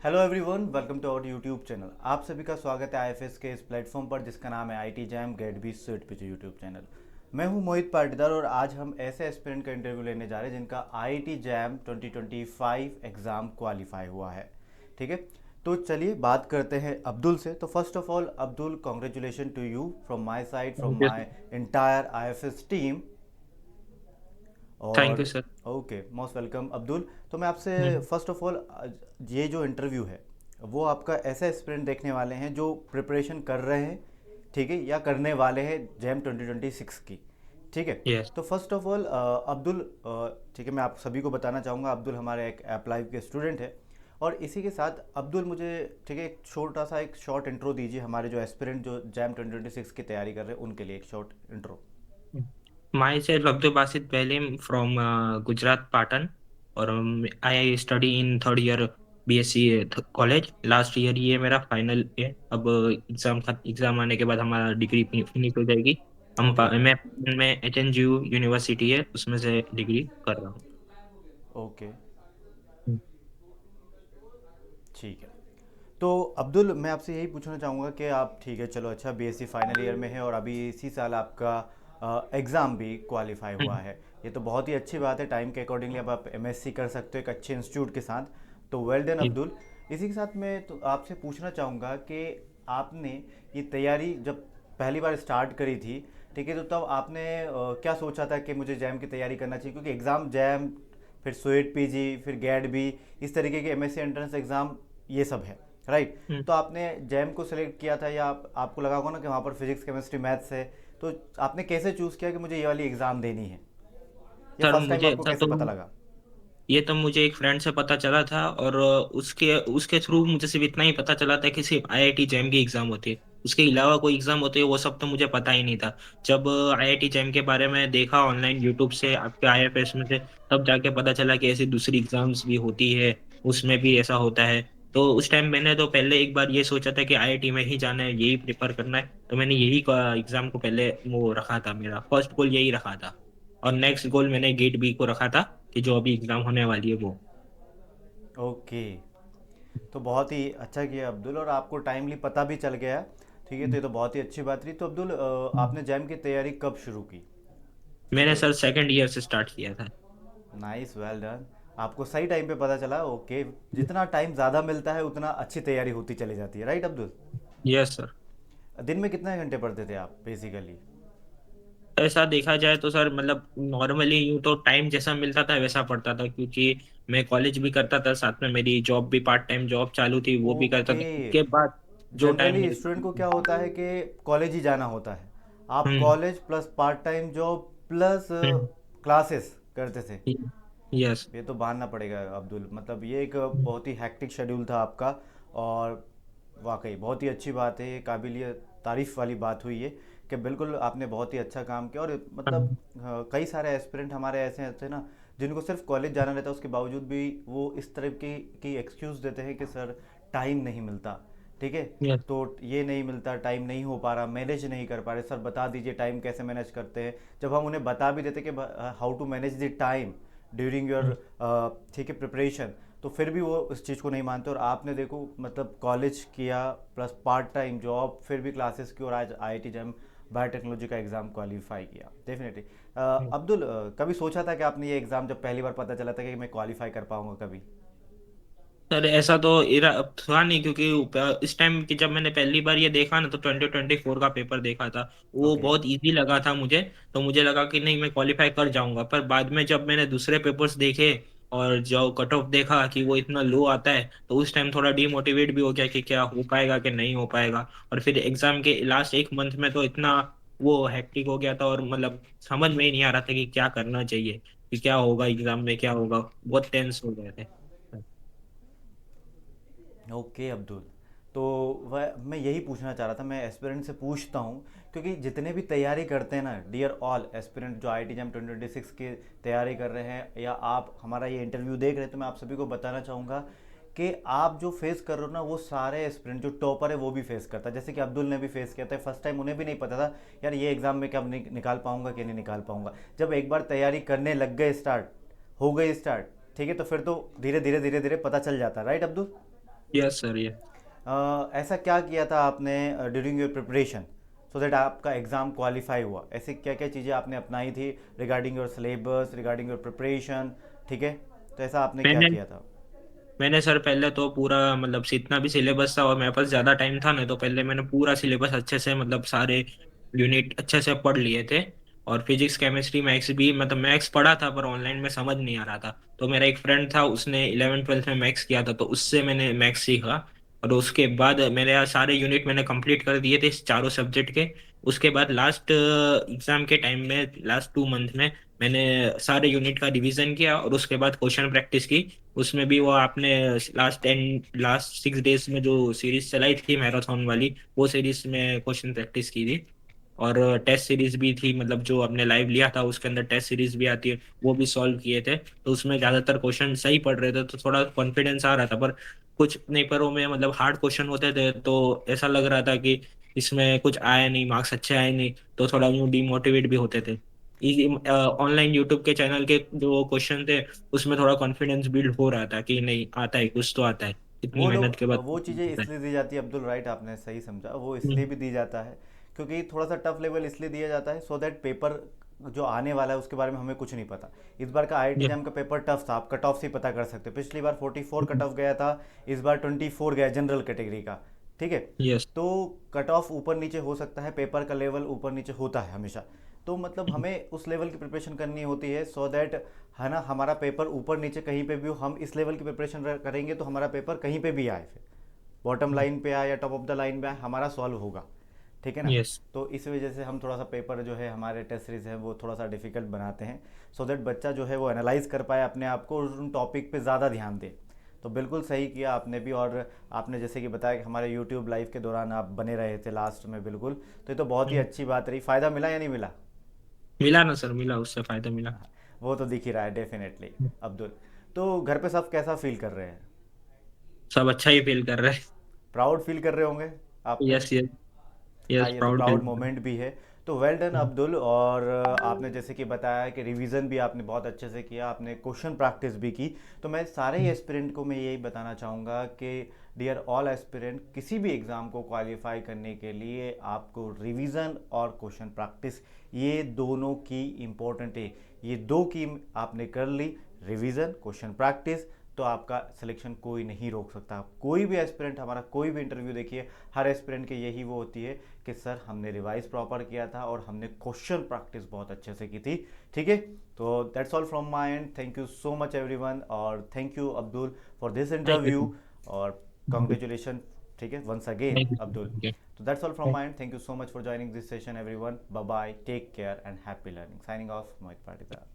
Hello everyone, welcome to our YouTube channel. आप सभी का स्वागत है आईएफएस के इस प्लेटफॉर्म पर जिसका नाम है IT JAM GATE B sweet pitch YouTube channel. मैं हूं मोहित पाटीदार और आज हम ऐसे एस्पिरेंट का इंटरव्यू लेने जा रहे हैं जिनका आईटी जैम 2025 एग्ज़ाम क्वालिफाई हुआ है। ठीक है, तो चलिए बात करते हैं अब्दुल से। तो first of all Abdul, congratulation to you from my side, from thank you. My entire IFS team. Thank you और sir. Okay, most welcome Abdul. तो मैं आपसे हम्म, फर्स्ट ऑफ ऑल ये जो इंटरव्यू है वो आपका ऐसा स्प्रिंट देखने वाले हैं जो प्रिपरेशन कर रहे हैं, ठीक है, या करने वाले हैं जैम 2026 की। ठीक है, यस। तो फर्स्ट ऑफ ऑल अब्दुल, ठीक है, मैं आप सभी को बताना चाहूँगा अब्दुल हमारे एक अप्लाई के स्टूडेंट है। और इसी के साथ अब्दुल मुझे, ठीक है, एक छोटा सा एक शॉर्ट इंट्रो दीजिए हमारे जो एस्पिरेंट जो जैम 2026 की तैयारी कर रहे हैं उनके लिए एक short intro. My self Abdul Basit पहले फ्रॉम गुजरात पाटन। और I study in third year BSc college. Last year ये मेरा फाइनल है। अब एग्जाम आने के बाद हमारा डिग्री फिनिश हो जाएगी। ओके। मैं एचएनजीयू यूनिवर्सिटी है उसमें से डिग्री कर रहा हूँ। ओके, ठीक है। तो अब्दुल, मैं आपसे यही पूछना चाहूँगा कि आप, ठीक है, चलो अच्छा, बीएससी फाइनल ईयर में है और अभी इसी साल आपका एग्ज़ाम भी क्वालिफाई हुआ हम्म, है। ये तो बहुत ही अच्छी बात है, टाइम के अकॉर्डिंगली अब आप एमएससी कर सकते हो एक अच्छे इंस्टीट्यूट के साथ। तो वेल डन जी। अब्दुल। इसी के साथ मैं तो आपसे पूछना चाहूँगा कि आपने ये तैयारी जब पहली बार स्टार्ट करी थी, ठीक है, तो तब आपने क्या सोचा था कि मुझे जैम की तैयारी करना चाहिए? क्योंकि एग्ज़ाम जैम, फिर स्वेट पीजी, फिर गैट बी, इस तरीके के एमएससी एंट्रेंस एग्ज़ाम, ये सब है, राइट? हम्म। तो आपने जैम को सिलेक्ट किया था या आपको लगा होगा ना कि वहाँ पर फिजिक्स केमिस्ट्री मैथ्स है, तो आपने कैसे चूज़ किया कि मुझे ये वाली एग्ज़ाम देनी है, या सर फर्स्ट टाइम मुझे आपको ऐसा कैसे तो पता लगा? ये तो मुझे एक फ्रेंड से पता चला था। और उसके उसके थ्रू मुझे सिर्फ इतना ही पता चला था कि सिर्फ आईआईटी जैम की एग्जाम होती है। उसके अलावा कोई एग्जाम होती है वो सब तो मुझे पता ही नहीं था। जब आईआईटी जैम के बारे में देखा ऑनलाइन यूट्यूब से आपके आईएफएस में से, तब जाके पता चला कि ऐसी दूसरी एग्जाम्स भी होती है, उसमें भी ऐसा होता है। तो उस टाइम मैंने तो पहले एक बार ये सोचा था कि आईआईटी में ही जाना है, यही प्रिफर करना है। तो मैंने यही एग्जाम को पहले वो रखा था, मेरा फर्स्ट गोल यही रखा था। और नेक्स्ट गोल मैंने गेट बी को रखा था, कि जो अभी एग्जाम होने वाली है वो। ओके, तो बहुत ही अच्छा किया अब्दुल, और आपको टाइमली पता भी चल गया। ठीक है, तो ये तो बहुत ही अच्छी बात रही। तो अब्दुल, आपने जैम की तैयारी कब शुरू की? ठीक मैंने है, सर सेकंड ईयर से स्टार्ट किया था। Nice, well done. आपको सही टाइम पे पता चला। ओके, जितना टाइम ज़्यादा मिलता है उतना अच्छी तैयारी होती चली जाती है, राइट अब्दुल? Yes sir. दिन में कितने घंटे पढ़ते थे आप बेसिकली? ऐसा देखा जाए तो सर मतलब नॉर्मली यूँ तो टाइम जैसा मिलता था वैसा पढ़ता था, क्योंकि मैं कॉलेज भी करता था, साथ में मेरी जॉब भी, पार्ट टाइम जॉब चालू थी, वो भी करता ओके, था। उसके बाद जो टाइम जनरली स्टूडेंट को मिलता। क्या होता है कि कॉलेज ही जाना होता है। आप हम्म। College plus part time job plus हम्म। क्लासेस करते थे। यस। ये तो मानना पड़ेगा अब्दुल, मतलब ये एक बहुत ही हेक्टिक शेड्यूल था आपका। और वाकई बहुत ही अच्छी बात है, ये काबिलियत तारीफ़ वाली बात हुई है कि बिल्कुल आपने बहुत ही अच्छा काम किया। और मतलब कई सारे एस्पिरेंट हमारे ऐसे हैं ना, जिनको सिर्फ कॉलेज जाना रहता है, उसके बावजूद भी वो इस तरह की एक्सक्यूज़ देते हैं कि सर टाइम नहीं मिलता। ठीक है, यस। तो ये नहीं मिलता, टाइम नहीं हो पा रहा, मैनेज नहीं कर पा रहे, सर बता दीजिए टाइम कैसे मैनेज करते हैं। जब हम उन्हें बता भी देते कि how to manage the time during your, ठीक है, प्रिपरेशन, तो फिर भी वो इस चीज़ को नहीं मानते। और आपने देखो, मतलब कॉलेज किया प्लस पार्ट टाइम जॉब, फिर भी क्लासेस की, और आज आईआईटी जैम बायोटेक्नोलॉजी का एग्ज़ाम क्वालिफाई किया डेफिनेटली। अब्दुल, कभी सोचा था कि आपने ये एग्ज़ाम जब पहली बार पता चला था कि मैं क्वालिफाई कर पाऊंगा कभी? सर ऐसा तो इरा था नहीं, क्योंकि इस टाइम की जब मैंने पहली बार ये देखा ना, तो 2024 का पेपर देखा था, वो ओके। बहुत इजी लगा था मुझे। तो मुझे लगा कि नहीं, मैं क्वालिफाई कर जाऊंगा। पर बाद में जब मैंने दूसरे पेपर्स देखे और जो कट ऑफ देखा कि वो इतना लो आता है, तो उस टाइम थोड़ा डीमोटिवेट भी हो गया कि क्या हो पाएगा कि नहीं हो पाएगा। और फिर एग्जाम के लास्ट एक मंथ में तो इतना वो हैक्टिक हो गया था, और मतलब समझ में ही नहीं आ रहा था कि क्या करना चाहिए, कि क्या होगा एग्जाम में, क्या होगा। बहुत टेंस हो गए थे। ओके अब्दुल, तो वह मैं यही पूछना चाह रहा था, मैं एस्पिरेंट से पूछता हूँ, क्योंकि जितने भी तैयारी करते हैं ना, डियर ऑल एस्पिरेंट जो आईआईटी जैम 2026 की तैयारी कर रहे हैं, या आप हमारा ये इंटरव्यू देख रहे हैं, तो मैं आप सभी को बताना चाहूँगा कि आप जो फेस कर रहे हो ना, वो सारे एस्पिरेंट जो टॉपर है वो भी फेस करता है। जैसे कि अब्दुल ने भी फेस किया था, फर्स्ट टाइम उन्हें भी नहीं पता था यार ये एग्ज़ाम में कब निकाल पाऊंगा कि नहीं निकाल पाऊंगा। जब एक बार तैयारी करने लग गए, स्टार्ट हो गई स्टार्ट, ठीक है, तो फिर तो धीरे धीरे धीरे धीरे पता चल जाता है, राइट अब्दुल? यस सर ये। ऐसा क्या किया था आपने during your preparation so that आपका एग्ज़ाम क्वालिफाई हुआ? ऐसी क्या क्या चीज़ें आपने अपनाई थी regarding your syllabus, regarding your preparation? ठीक है, तो ऐसा आपने क्या मैंने किया था? मैंने सर पहले तो पूरा मतलब जितना भी सिलेबस था, और मेरे पास ज़्यादा टाइम था ना, तो पहले मैंने पूरा सिलेबस अच्छे से मतलब सारे यूनिट अच्छे से पढ़ लिए थे। और फिजिक्स केमिस्ट्री मैथ्स भी, मतलब मैथ्स पढ़ा था पर ऑनलाइन में समझ नहीं आ रहा था, तो मेरा एक फ्रेंड था, उसने 11th 12th में मैथ्स किया था, तो उससे मैंने मैथ्स सीखा। और उसके बाद मेरे यहाँ सारे यूनिट मैंने कंप्लीट कर दिए थे इस चारों सब्जेक्ट के। उसके बाद लास्ट एग्जाम के टाइम में, लास्ट 2 मंथ में, मैंने सारे यूनिट का रिवीजन किया और उसके बाद क्वेश्चन प्रैक्टिस की। उसमें भी वो आपने लास्ट 6 डेज में जो सीरीज चलाई थी मैराथन वाली, वो सीरीज में क्वेश्चन प्रैक्टिस की थी। और टेस्ट सीरीज भी थी, मतलब जो आपने लाइव लिया था उसके अंदर टेस्ट सीरीज भी आती है, वो भी सॉल्व किए थे। तो उसमें ज्यादातर क्वेश्चन सही पड़ रहे थे, तो थोड़ा कॉन्फिडेंस आ रहा था। पर कुछ पेपरों में मतलब हार्ड क्वेश्चन होते थे, तो ऐसा लग रहा था कि इसमें कुछ आया नहीं, मार्क्स अच्छे आए नहीं, तो थोड़ा यूँ डिमोटिवेट भी होते थे। ऑनलाइन यूट्यूब के चैनल के जो क्वेश्चन थे, उसमें थोड़ा कॉन्फिडेंस बिल्ड हो रहा था कि नहीं आता है, कुछ तो आता है, इतनी वो लोग मेहनत के बाद वो चीज़ें होता है। इसलिए दी जाती है अब्दुल, राइट, आपने सही समझा, वो इसलिए हम्म। भी दी जाता है क्योंकि थोड़ा सा टफ लेवल इसलिए दिया जाता है सो दैट पेपर जो आने वाला है उसके बारे में हमें कुछ नहीं पता। इस बार का आईआईटी या जैम का पेपर टफ था, आप कट ऑफ से ही पता कर सकते हो। पिछली बार 44 कट ऑफ गया था, इस बार 24 गया जनरल कैटेगरी का। ठीक है, यस। तो कट ऑफ ऊपर नीचे हो सकता है, पेपर का लेवल ऊपर नीचे होता है हमेशा। तो मतलब हमें उस लेवल की प्रिपरेशन करनी होती है सो दैट, है ना, हमारा पेपर ऊपर नीचे कहीं पे भी हो, हम इस लेवल की प्रिपरेशन करेंगे तो हमारा पेपर कहीं पे भी आए, फिर बॉटम लाइन पे आए या टॉप ऑफ द लाइन पे आए, हमारा सॉल्व होगा। ठीक है ना? यस। तो इस वजह से हम थोड़ा सा पेपर जो है, हमारे टेस्ट सीरीज है, वो थोड़ा सा डिफिकल्ट बनाते हैं सो दैट बच्चा जो है वो एनालाइज कर पाए अपने आप को और उन टॉपिक पे ज़्यादा ध्यान दे। तो बिल्कुल सही किया आपने भी। और आपने जैसे कि बताया कि हमारे यूट्यूब लाइव के दौरान आप बने रहे थे लास्ट में, बिल्कुल, तो ये तो बहुत ही अच्छी बात रही। फ़ायदा मिला या नहीं मिला? मिला ना सर, मिला, उससे फायदा मिला। हाँ, वो तो दिख ही रहा है डेफिनेटली। अब्दुल, तो घर पे सब कैसा फील कर रहे हैं? सब अच्छा ही फील कर रहे हैं। प्राउड फील कर रहे होंगे आप पे? Yes yes. हाँ, यस, ये तो प्राउड फील प्राउड कर रहे मोमेंट भी है। तो वेल डन हैं। अब्दुल। और आपने जैसे कि बताया कि रिवीजन भी आपने बहुत अच्छे से किया, आपने क्वेश्चन प्रैक्टिस भी की। तो मैं सारे ही एस्पिरेंट को मैं यही बताना चाहूँगा कि डियर ऑल एस्पिरेंट, किसी भी एग्ज़ाम को क्वालिफाई करने के लिए आपको रिवीजन और क्वेश्चन प्रैक्टिस, ये दोनों की इम्पोर्टेंट है। ये दो की आपने कर ली, रिवीजन क्वेश्चन प्रैक्टिस, तो आपका सिलेक्शन कोई नहीं रोक सकता। कोई भी एस्पिरेंट, हमारा कोई भी इंटरव्यू देखिए, हर एस्पिरेंट के यही वो होती है कि सर हमने रिवाइज प्रॉपर किया था और हमने क्वेश्चन प्रैक्टिस बहुत अच्छे से की थी। ठीक है, तो that's all from my end. Thank you so much everyone, और thank you Abdul for this thank interview, you. और कॉन्ग्रेचुलेशन। ठीक है, once again thank Abdul. You. तो that's all from my end. Thank you so much for joining this session everyone. Bye bye, take care and happy learning. Signing off, Mohit Patidar.